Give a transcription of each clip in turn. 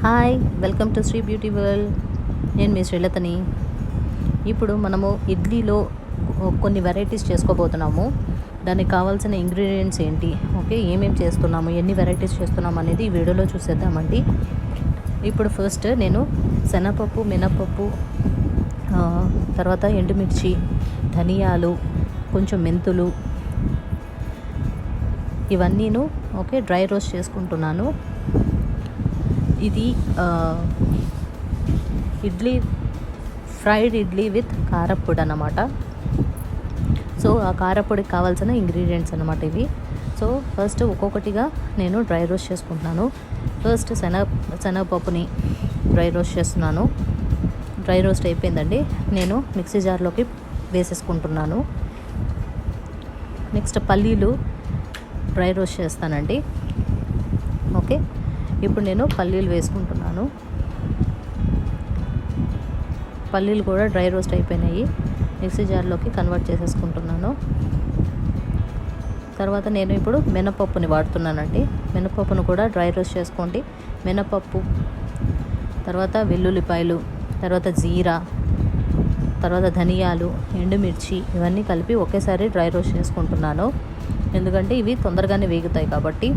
Hi, welcome to Sri beauty world. నేను మీ శ్రీలతని. ఇప్పుడు మనము ఇడ్లీలో కొన్ని వెరైటీస్ చేసుకోబోతున్నాము. దానికి కావాల్సిన ఇంగ్రీడియంట్స్ ఏంటి, ఓకే, ఏమేమి చేస్తున్నాము, ఎన్ని వెరైటీస్ చేస్తున్నాము అనేది ఈ వీడియోలో చూసేద్దామండి. ఇప్పుడు ఫస్ట్ నేను శనగపప్పు, మినపప్పు, తర్వాత ఎండుమిర్చి, ధనియాలు, కొంచెం మెంతులు, ఇవన్నీను ఓకే డ్రై రోస్ట్ చేసుకుంటున్నాను. ఇది ఫ్రైడ్ ఇడ్లీ విత్ కారప్పొడి అన్నమాట. సో ఆ కారప్పొడికి కావాల్సిన ఇంగ్రీడియంట్స్ అన్నమాట ఇవి. సో ఫస్ట్ ఒక్కొక్కటిగా నేను డ్రై రోస్ట్ చేసుకుంటున్నాను. ఫస్ట్ శనగపప్పుని డ్రై రోస్ట్ చేస్తున్నాను. డ్రై రోస్ట్ అయిపోయిందండి. నేను మిక్సీ జార్లోకి వేసేసుకుంటున్నాను. నెక్స్ట్ పల్లీలు డ్రై రోస్ట్ చేస్తానండి. ఓకే, ఇప్పుడు నేను పల్లీలు వేసుకుంటున్నాను. పల్లీలు కూడా డ్రై రోస్ట్ అయిపోయినాయి. మిక్సీ జార్లోకి కన్వర్ట్ చేసేసుకుంటున్నాను. తర్వాత నేను ఇప్పుడు మినపప్పుని వాడుతున్నానండి. మినపప్పును కూడా డ్రై రోస్ట్ చేసుకోండి. మినపప్పు, తర్వాత వెల్లుల్లిపాయలు, తర్వాత జీరా, తర్వాత ధనియాలు, ఎండుమిర్చి, ఇవన్నీ కలిపి ఒకేసారి డ్రై రోస్ట్ చేసుకుంటున్నాను. ఎందుకంటే ఇవి తొందరగానే వేగుతాయి కాబట్టి.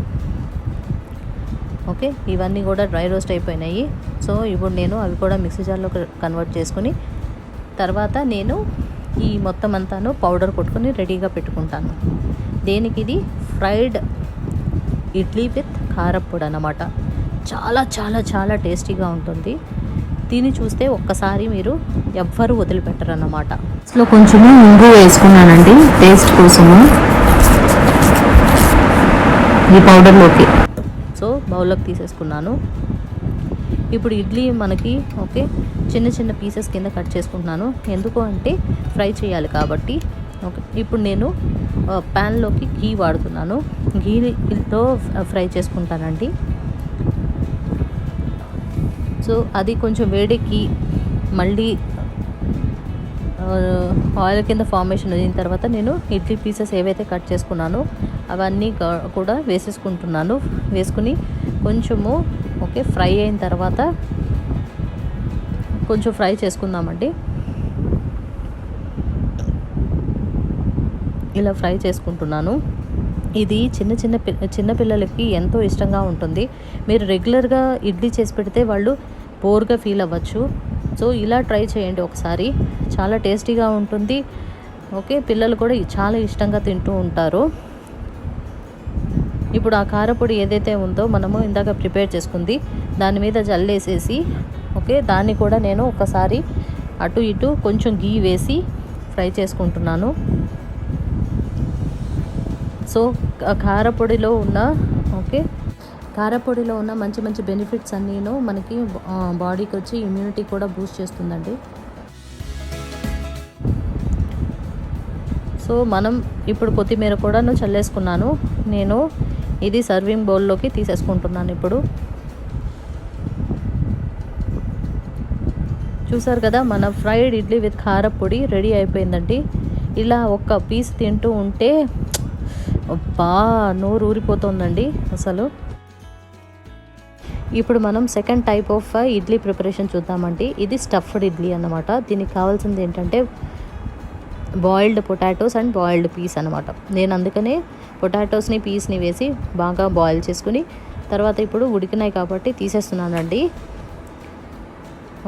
ఓకే, ఇవన్నీ కూడా డ్రై రోస్ట్ అయిపోయినాయి. సో ఇప్పుడు నేను అవి కూడా మిక్సీ జార్లో కన్వర్ట్ చేసుకుని తర్వాత నేను ఈ మొత్తం అంతాను పౌడర్ కొట్టుకొని రెడీగా పెట్టుకుంటాను. దేనికి? ఇది ఫ్రైడ్ ఇడ్లీ విత్ కారప్పొడి అన్నమాట. చాలా చాలా చాలా టేస్టీగా ఉంటుంది. దీన్ని చూస్తే ఒక్కసారి మీరు ఎవ్వరూ వదిలిపెట్టరు అన్నమాట. అసలు కొంచెము ఇంగు వేసుకున్నానండి టేస్ట్ కోసము ఈ పౌడర్లోకి. సో బౌల్లోకి తీసేసుకున్నాను. ఇప్పుడు ఇడ్లీ మనకి ఓకే చిన్న చిన్న పీసెస్ కింద కట్ చేసుకుంటున్నాను. ఎందుకు అంటే ఫ్రై చేయాలి కాబట్టి. ఓకే, ఇప్పుడు నేను ప్యాన్లోకి ఘీ వాడుతున్నాను. ఘీతో ఫ్రై చేసుకుంటానండి. సో అది కొంచెం వేడెక్కి మళ్ళీ ఆయిల్ కింద ఫార్మేషన్ అయిన తర్వాత నేను ఇడ్లీ పీసెస్ ఏవైతే కట్ చేసుకున్నానో అవన్నీ కూడా వేసేసుకుంటున్నాను. వేసుకుని కొంచెము ఓకే ఫ్రై అయిన తర్వాత కొంచెం ఫ్రై చేసుకుందామండి. ఇలా ఫ్రై చేసుకుంటున్నాను. ఇది చిన్న పిల్లలకి ఎంతో ఇష్టంగా ఉంటుంది. మీరు రెగ్యులర్గా ఇడ్లీ చేసి పెడితే వాళ్ళు బోర్గా ఫీల్ అవ్వచ్చు. సో ఇలా ట్రై చేయండి ఒకసారి. చాలా టేస్టీగా ఉంటుంది. ఓకే, పిల్లలు కూడా చాలా ఇష్టంగా తింటూ ఉంటారు. ఇప్పుడు ఆ కారపొడి ఏదైతే ఉందో మనము ఇందాక ప్రిపేర్ చేసుకుంది దాని మీద జల్లేసేసి ఓకే దాన్ని కూడా నేను ఒకసారి అటు ఇటు కొంచెం గీ వేసి ఫ్రై చేసుకుంటున్నాను. సో కారపొడిలో ఉన్న మంచి మంచి బెనిఫిట్స్ అన్నీను మనకి బాడీకి వచ్చి ఇమ్యూనిటీ కూడా బూస్ట్ చేస్తుందండి. సో మనం ఇప్పుడు కొత్తిమీర కూడా చల్లేసుకున్నాను. నేను ఇది సర్వింగ్ బౌల్లోకి తీసేసుకుంటున్నాను. ఇప్పుడు చూసారు కదా, మన ఫ్రైడ్ ఇడ్లీ విత్ కారపొడి రెడీ అయిపోయిందండి. ఇలా ఒక్క పీస్ తింటూ ఉంటే నోరు ఊరిపోతుందండి అసలు. ఇప్పుడు మనం second type of idli preparation చూద్దామండి. ఇది స్టఫ్డ్ ఇడ్లీ అన్నమాట. దీనికి కావాల్సింది ఏంటంటే boiled potatoes and boiled peas అనమాట. నేను అందుకనే పొటాటోస్ని పీస్ని వేసి బాగా బాయిల్ చేసుకుని తర్వాత ఇప్పుడు ఉడికినాయి కాబట్టి తీసేస్తున్నానండి.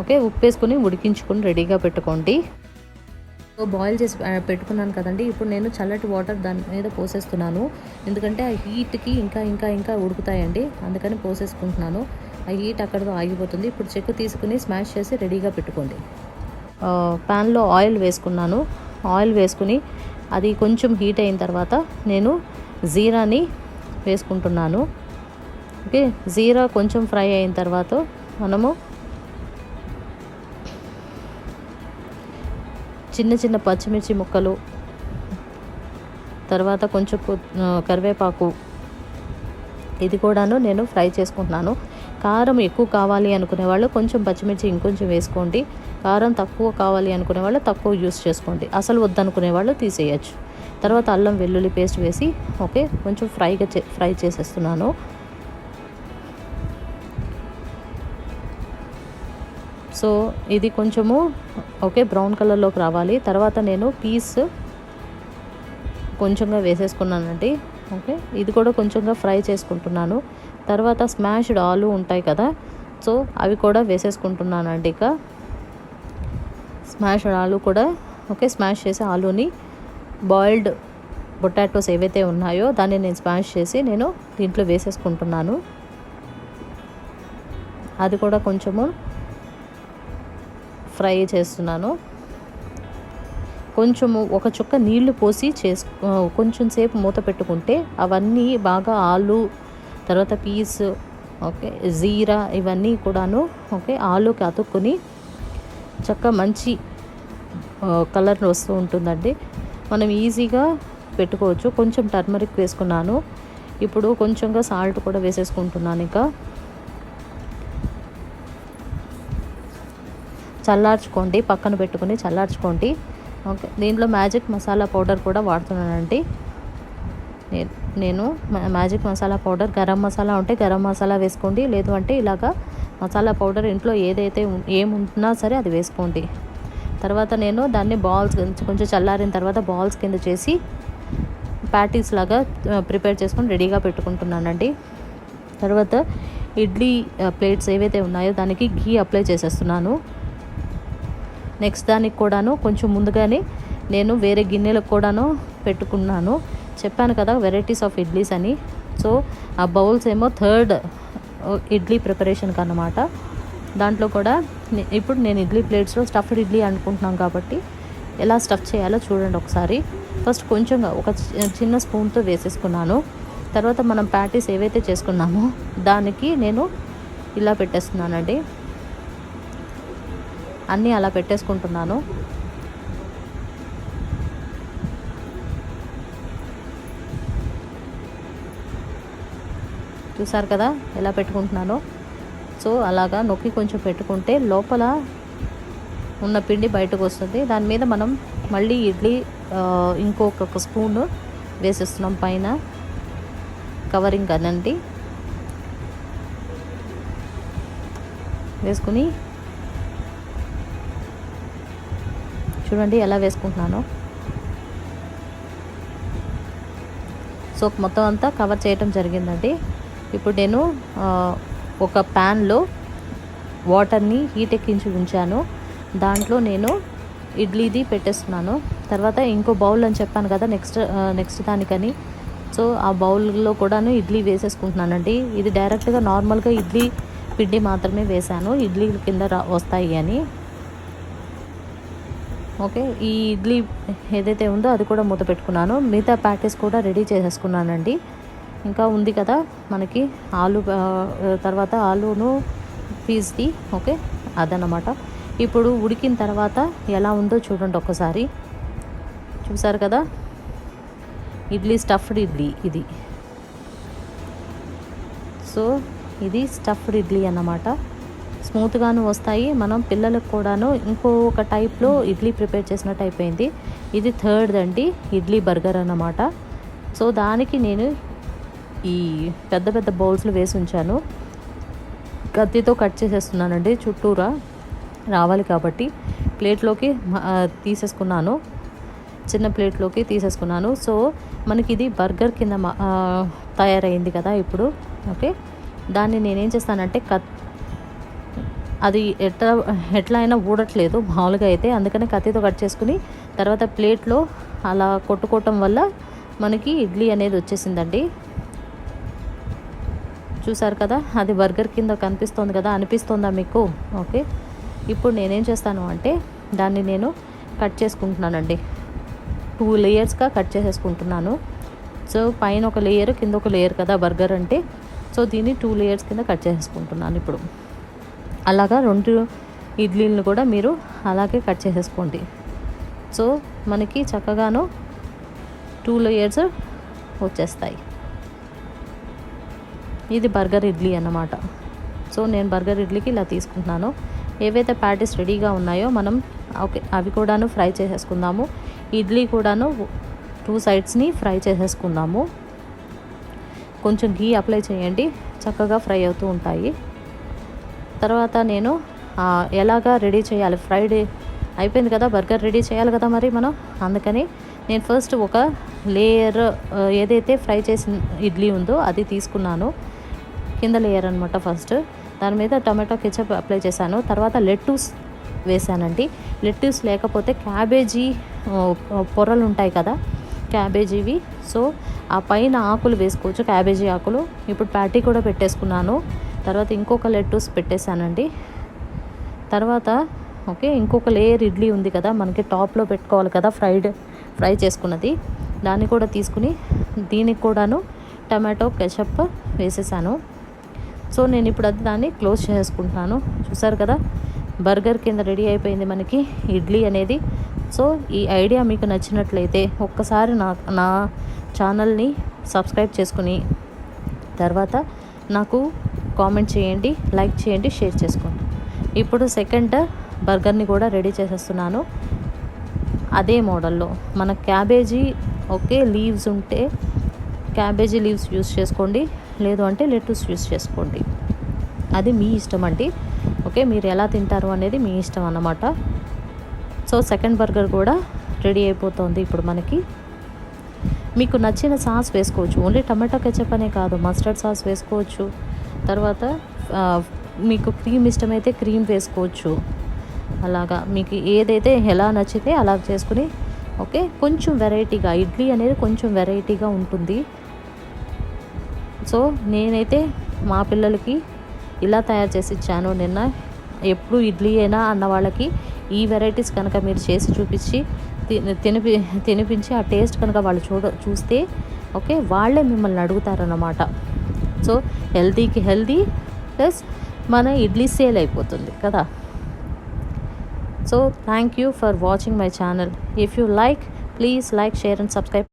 ఓకే, ఉప్పు వేసుకుని ఉడికించుకొని రెడీగా పెట్టుకోండి. సో బాయిల్ చేసి పెట్టుకున్నాను కదండి. ఇప్పుడు నేను చల్లటి వాటర్ దాని మీద పోసేస్తున్నాను. ఎందుకంటే ఆ హీట్కి ఇంకా ఇంకా ఇంకా ఉడుకుతాయండి. అందుకని పోసేసుకుంటున్నాను. ఆ హీట్ అక్కడితో ఆగిపోతుంది. ఇప్పుడు చెక్కు తీసుకుని స్మాష్ చేసి రెడీగా పెట్టుకోండి. ప్యాన్లో ఆయిల్ వేసుకున్నాను. ఆయిల్ వేసుకుని అది కొంచెం హీట్ అయిన తర్వాత నేను జీరాని వేసుకుంటున్నాను. ఓకే, జీరా కొంచెం ఫ్రై అయిన తర్వాత మనము చిన్న చిన్న పచ్చిమిర్చి ముక్కలు, తర్వాత కొంచెం కరివేపాకు, ఇది కూడాను నేను ఫ్రై చేసుకుంటున్నాను. కారం ఎక్కువ కావాలి అనుకునే వాళ్ళు కొంచెం పచ్చిమిర్చి ఇంకొంచెం వేసుకోండి. కారం తక్కువ కావాలి అనుకునే వాళ్ళు తక్కువ యూస్ చేసుకోండి. అసలు వద్దనుకునే వాళ్ళు తీసేయచ్చు. తర్వాత అల్లం వెల్లుల్లి పేస్ట్ వేసి ఓకే కొంచెం ఫ్రై చేసేస్తున్నాను. సో ఇది కొంచెము ఓకే బ్రౌన్ కలర్లోకి రావాలి. తర్వాత నేను పీస్ కొంచెంగా వేసేసుకున్నానండి. ఓకే, ఇది కూడా కొంచెంగా ఫ్రై చేసుకుంటున్నాను. తర్వాత స్మాష్డ్ ఆలు ఉంటాయి కదా, సో అవి కూడా వేసేసుకుంటున్నానండి. ఇక స్మాష్డ్ ఆలు కూడా ఓకే, స్మాష్ చేసి ఆలూని బాయిల్డ్ పొటాటోస్ ఏవైతే ఉన్నాయో దాన్ని నేను స్మాష్ చేసి నేను దీంట్లో వేసేసుకుంటున్నాను. అది కూడా కొంచెము ఫ్రై చేస్తున్నాను. కొంచెము ఒక చుక్క నీళ్లు పోసి కొంచెం సేపు మూత పెట్టుకుంటే అవన్నీ బాగా ఆలు, తర్వాత పీస్, ఓకే జీరా ఇవన్నీ కూడాను ఓకే ఆలుకి అతుక్కుని మంచి కలర్ వస్తూ ఉంటుందండి. మనం ఈజీగా పెట్టుకోవచ్చు. కొంచెం టర్మరిక్ వేసుకున్నాను. ఇప్పుడు కొంచెంగా సాల్ట్ కూడా వేసేసుకుంటున్నాను. ఇంకా చల్లార్చుకోండి, పక్కన పెట్టుకుని చల్లార్చుకోండి. ఓకే, దీంట్లో మ్యాజిక్ మసాలా పౌడర్ కూడా వాడుతున్నానండి. నేను మ్యాజిక్ మసాలా పౌడర్, గరం మసాలా ఉంటే గరం మసాలా వేసుకోండి, లేదు అంటే ఇలాగా మసాలా పౌడర్ ఇంట్లో ఏదైతే ఏముంటున్నా సరే అది వేసుకోండి. తర్వాత నేను దాన్ని బాల్స్ కొంచెం చల్లారిన తర్వాత బాల్స్ కింద చేసి ప్యాటీస్ లాగా ప్రిపేర్ చేసుకొని రెడీగా పెట్టుకుంటున్నానండి. తర్వాత ఇడ్లీ ప్లేట్స్ ఏవైతే ఉన్నాయో దానికి ఘీ అప్లై చేసేస్తున్నాను. నెక్స్ట్ దానికి కూడాను కొంచెం ముందుగానే నేను వేరే గిన్నెలకు కూడాను పెట్టుకున్నాను. చెప్పాను కదా వెరైటీస్ ఆఫ్ ఇడ్లీస్ అని. సో ఆ బౌల్స్ ఏమో థర్డ్ ఇడ్లీ ప్రిపరేషన్కి అన్నమాట. దాంట్లో కూడా ఇప్పుడు నేను ఇడ్లీ ప్లేట్స్లో స్టఫ్డ్ ఇడ్లీ అనుకుంటున్నాం కాబట్టి ఎలా స్టఫ్ చేయాలో చూడండి ఒకసారి. ఫస్ట్ కొంచెంగా ఒక చిన్న స్పూన్తో వేసేసుకున్నాను. తర్వాత మనం ప్యాటీస్ ఏవైతే చేసుకున్నామో దానికి నేను ఇలా పెట్టేస్తున్నానండి. అన్నీ అలా పెట్టేసుకుంటున్నాను. చూసారు కదా ఎలా పెట్టుకుంటున్నానో. సో అలాగా నొక్కి కొంచెం పెట్టుకుంటే లోపల ఉన్న పిండి బయటకు వస్తుంది. దాని మీద మనం మళ్ళీ ఇడ్లీ ఇంకొక స్పూన్ వేసేస్తున్నాం పైన కవరింగ్ అనండి. వేసుకుని చూడండి ఎలా వేసుకుంటున్నాను. సో మొత్తం అంతా కవర్ చేయటం జరిగిందండి. ఇప్పుడు నేను ఒక ప్యాన్లో వాటర్ని హీట్ ఎక్కించి ఉంచాను. దాంట్లో నేను ఇడ్లీది పెట్టేస్తున్నాను. తర్వాత ఇంకో బౌల్ అని చెప్పాను కదా నెక్స్ట్ దానికని. సో ఆ బౌల్లో కూడాను ఇడ్లీ వేసేసుకుంటున్నానండి. ఇది డైరెక్ట్గా నార్మల్గా ఇడ్లీ పిండి మాత్రమే వేశాను, ఇడ్లీ కింద వస్తాయి అని. ఓకే, ఈ ఇడ్లీ ఏదైతే ఉందో అది కూడా మూత పెట్టుకున్నాను. మిగతా ప్యాటీస్ కూడా రెడీ చేసేసుకున్నానండి. ఇంకా ఉంది కదా మనకి ఆలు, తర్వాత ఆలును పీస్ది ఓకే అదన్నమాట. ఇప్పుడు ఉడికిన తర్వాత ఎలా ఉందో చూడండి ఒక్కసారి. చూసారు కదా ఇడ్లీ, స్టఫ్డ్ ఇడ్లీ ఇది. సో ఇది స్టఫ్డ్ ఇడ్లీ అన్నమాట. స్మూత్గాను వస్తాయి. మనం పిల్లలకు కూడాను ఇంకొక టైప్లో ఇడ్లీ ప్రిపేర్ చేసినట్టు అయిపోయింది. ఇది థర్డ్ అండి ఇడ్లీ బర్గర్ అన్నమాట. సో దానికి నేను ఈ పెద్ద పెద్ద బౌల్స్లో వేసి ఉంచాను. కత్తితో కట్ చేసేస్తున్నానండి, చుట్టూరా రావాలి కాబట్టి. ప్లేట్లోకి తీసేసుకున్నాను, చిన్న ప్లేట్లోకి తీసేసుకున్నాను. సో మనకి ఇది బర్గర్ కింద తయారైంది కదా ఇప్పుడు. ఓకే, దాన్ని నేనేం చేస్తానంటే అది ఎట్లా అయినా ఊడట్లేదు మామూలుగా అయితే, అందుకని కత్తితో కట్ చేసుకుని తర్వాత ప్లేట్లో అలా కొట్టుకోవటం వల్ల మనకి ఇడ్లీ అనేది వచ్చేసిందండి. చూసారు కదా అది బర్గర్ కింద కనిపిస్తుంది కదా, అనిపిస్తుందా మీకు? ఓకే, ఇప్పుడు నేనేం చేస్తాను అంటే దాన్ని నేను కట్ చేసుకుంటున్నానండి. 2 లేయర్స్గా కట్ చేసేసుకుంటున్నాను. సో పైన ఒక లేయర్, కింద ఒక లేయర్ కదా బర్గర్ అంటే. సో దీన్ని 2 లేయర్స్ కింద కట్ చేసేసుకుంటున్నాను ఇప్పుడు. అలాగా 2 ఇడ్లీలను కూడా మీరు అలాగే కట్ చేసేసుకోండి. సో మనకి చక్కగాను 2 లేయర్స్ వచ్చేస్తాయి. ఇది బర్గర్ ఇడ్లీ అన్నమాట. సో నేను బర్గర్ ఇడ్లీకి ఇలా తీసుకుంటున్నాను. ఏవైతే ప్యాటీస్ రెడీగా ఉన్నాయో మనం ఓకే అవి కూడాను ఫ్రై చేసేసుకుందాము. ఇడ్లీ కూడాను 2 సైడ్స్ని ఫ్రై చేసేసుకుందాము. కొంచెం ఘీ అప్లై చేయండి, చక్కగా ఫ్రై అవుతూ ఉంటాయి. తర్వాత నేను ఎలాగా రెడీ చేయాలి. ఫ్రైడే అయిపోయింది కదా, బర్గర్ రెడీ చేయాలి కదా మరి మనం. అందుకని నేను ఫస్ట్ ఒక లేయర్ ఏదైతే ఫ్రై చేసిన ఇడ్లీ ఉందో అది తీసుకున్నాను, కింద లేయర్ అనమాట. ఫస్ట్ దాని మీద టొమాటో కెచప్ అప్లై చేశాను. తర్వాత లెట్టూస్ వేసానండి. లెట్టూస్ లేకపోతే క్యాబేజీ పొరలు ఉంటాయి కదా క్యాబేజీవి, సో ఆ పైన ఆకులు వేసుకోవచ్చు, క్యాబేజీ ఆకులు. ఇప్పుడు ప్యాటీ కూడా పెట్టేసుకున్నాను. తర్వాత ఇంకొక లెట్టూస్ పెట్టేశానండి. తర్వాత ఓకే, ఇంకొక లేయర్ ఇడ్లీ ఉంది కదా మనకి, టాప్లో పెట్టుకోవాలి కదా ఫ్రై చేసుకున్నది, దాన్ని కూడా తీసుకుని దీనికి కూడాను టమాటో కెచప్ వేసేసాను. సో నేను ఇప్పుడు దాన్ని క్లోజ్ చేసుకుంటున్నాను. చూసారు కదా, బర్గర్ కింద రెడీ అయిపోయింది మనకి ఇడ్లీ అనేది. సో ఈ ఐడియా మీకు నచ్చినట్లయితే ఒక్కసారి నా ఛానల్ని సబ్స్క్రైబ్ చేసుకుని తర్వాత నాకు కామెంట్ చేయండి, లైక్ చేయండి, షేర్ చేసుకోండి. ఇప్పుడు సెకండ్ బర్గర్ని కూడా రెడీ చేసేస్తున్నాను. అదే మోడల్లో మన క్యాబేజీ ఓకే లీవ్స్ ఉంటే క్యాబేజీ లీవ్స్ యూస్ చేసుకోండి, లేదు అంటే లెట్టూస్ యూస్ చేసుకోండి, అది మీ ఇష్టం అండి. ఓకే, మీరు ఎలా తింటారు అనేది మీ ఇష్టం అన్నమాట. సో సెకండ్ బర్గర్ కూడా రెడీ అయిపోతుంది ఇప్పుడు మనకి. మీకు నచ్చిన సాస్ వేసుకోవచ్చు, ఓన్లీ టమాటో కెచప్ అనే కాదు, మస్టర్డ్ సాస్ వేసుకోవచ్చు. తర్వాత మీకు క్రీమ్ ఇష్టమైతే క్రీమ్ వేసుకోవచ్చు. అలాగా మీకు ఏదైతే ఎలా నచ్చితే అలా చేసుకుని ఓకే, కొంచెం వెరైటీగా ఇడ్లీ అనేది కొంచెం వెరైటీగా ఉంటుంది. సో నేనైతే మా పిల్లలకి ఇలా తయారు చేసి ఇచ్చాను నిన్న. ఎప్పుడు ఇడ్లీ అయినా అన్న వాళ్ళకి ఈ వెరైటీస్ కనుక మీరు చేసి చూపించి తినిపించి ఆ టేస్ట్ కనుక వాళ్ళు చూస్తే ఓకే, వాళ్ళే మిమ్మల్ని అడుగుతారన్నమాట. సో హెల్తీకి హెల్తీ ప్లస్ మన ఇడ్లీ సేల్ అయిపోతుంది కదా. So thank you for watching my channel. If you like, please like, share and subscribe.